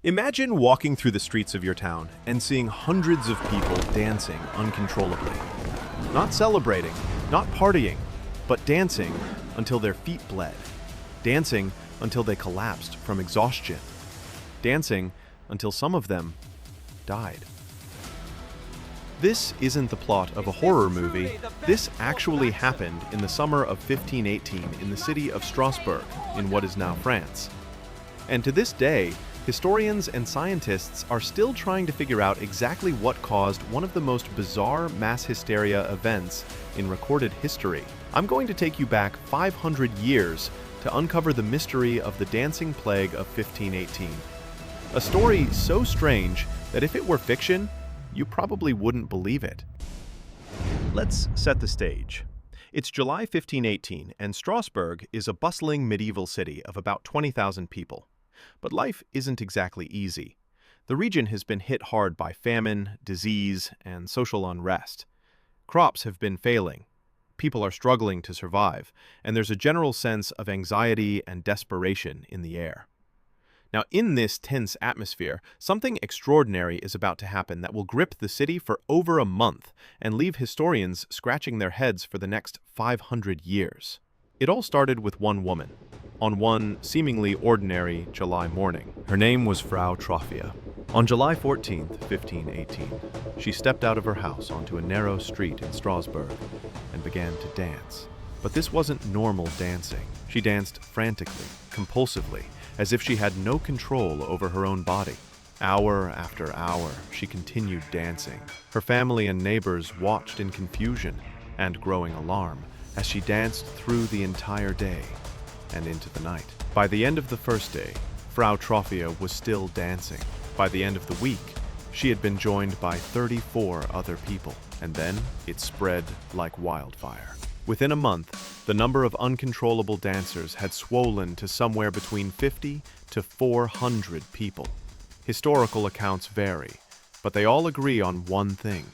Imagine walking through the streets of your town and seeing hundreds of people dancing uncontrollably. Not celebrating, not partying, but dancing until their feet bled. Dancing until they collapsed from exhaustion. Dancing until some of them died. This isn't the plot of a horror movie. This actually happened in the summer of 1518 in the city of Strasbourg, in what is now France. And to this day, historians and scientists are still trying to figure out exactly what caused one of the most bizarre mass hysteria events in recorded history. I'm going to take you back 500 years to uncover the mystery of the dancing plague of 1518. A story so strange that if it were fiction, you probably wouldn't believe it. Let's set the stage. It's July 1518, and Strasbourg is a bustling medieval city of about 20,000 people. But life isn't exactly easy. The region has been hit hard by famine, disease, and social unrest. Crops have been failing. People are struggling to survive, and there's a general sense of anxiety and desperation in the air. Now, in this tense atmosphere, something extraordinary is about to happen that will grip the city for over a month and leave historians scratching their heads for the next 500 years. It all started with one woman, on one seemingly ordinary July morning. Her name was Frau Troffea. On July 14, 1518, she stepped out of her house onto a narrow street in Strasbourg and began to dance. But this wasn't normal dancing. She danced frantically, compulsively, as if she had no control over her own body. Hour after hour, she continued dancing. Her family and neighbors watched in confusion and growing alarm as she danced through the entire day and into the night. By the end of the first day, Frau Troffea was still dancing. By the end of the week, she had been joined by 34 other people, and then it spread like wildfire. Within a month, the number of uncontrollable dancers had swollen to somewhere between 50 to 400 people. Historical accounts vary, but they all agree on one thing.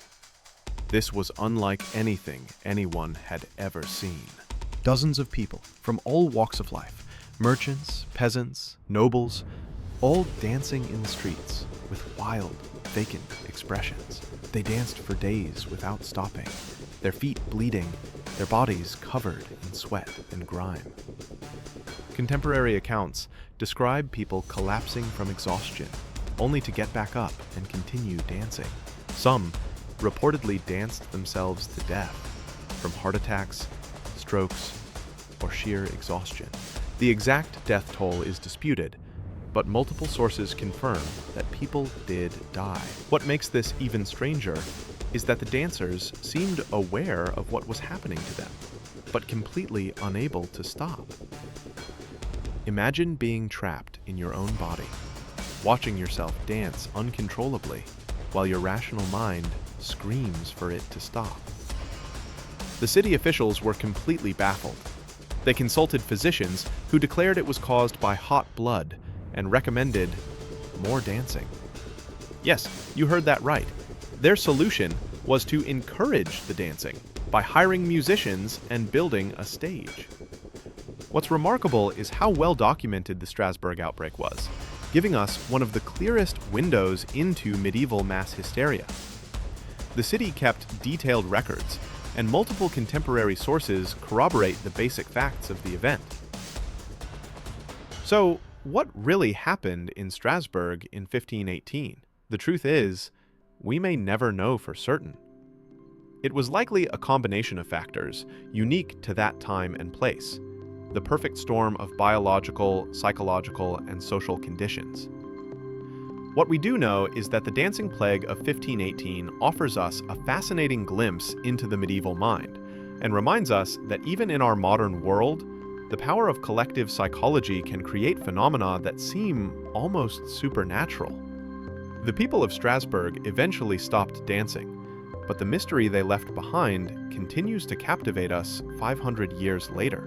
This was unlike anything anyone had ever seen. Dozens of people from all walks of life, merchants, peasants, nobles, all dancing in the streets with wild, vacant expressions. They danced for days without stopping, their feet bleeding, their bodies covered in sweat and grime. Contemporary accounts describe people collapsing from exhaustion, only to get back up and continue dancing. Some reportedly danced themselves to death from heart attacks, strokes, or sheer exhaustion. The exact death toll is disputed, but multiple sources confirm that people did die. What makes this even stranger is that the dancers seemed aware of what was happening to them, but completely unable to stop. Imagine being trapped in your own body, watching yourself dance uncontrollably while your rational mind screams for it to stop. The city officials were completely baffled. They consulted physicians who declared it was caused by hot blood and recommended more dancing. Yes, you heard that right. Their solution was to encourage the dancing by hiring musicians and building a stage. What's remarkable is how well documented the Strasbourg outbreak was, giving us one of the clearest windows into medieval mass hysteria. The city kept detailed records, and multiple contemporary sources corroborate the basic facts of the event. So, what really happened in Strasbourg in 1518? The truth is, we may never know for certain. It was likely a combination of factors unique to that time and place, the perfect storm of biological, psychological, and social conditions. What we do know is that the dancing plague of 1518 offers us a fascinating glimpse into the medieval mind, and reminds us that even in our modern world, the power of collective psychology can create phenomena that seem almost supernatural. The people of Strasbourg eventually stopped dancing, but the mystery they left behind continues to captivate us 500 years later.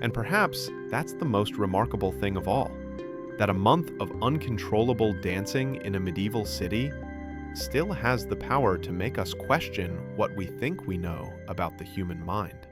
And perhaps that's the most remarkable thing of all, that a month of uncontrollable dancing in a medieval city still has the power to make us question what we think we know about the human mind.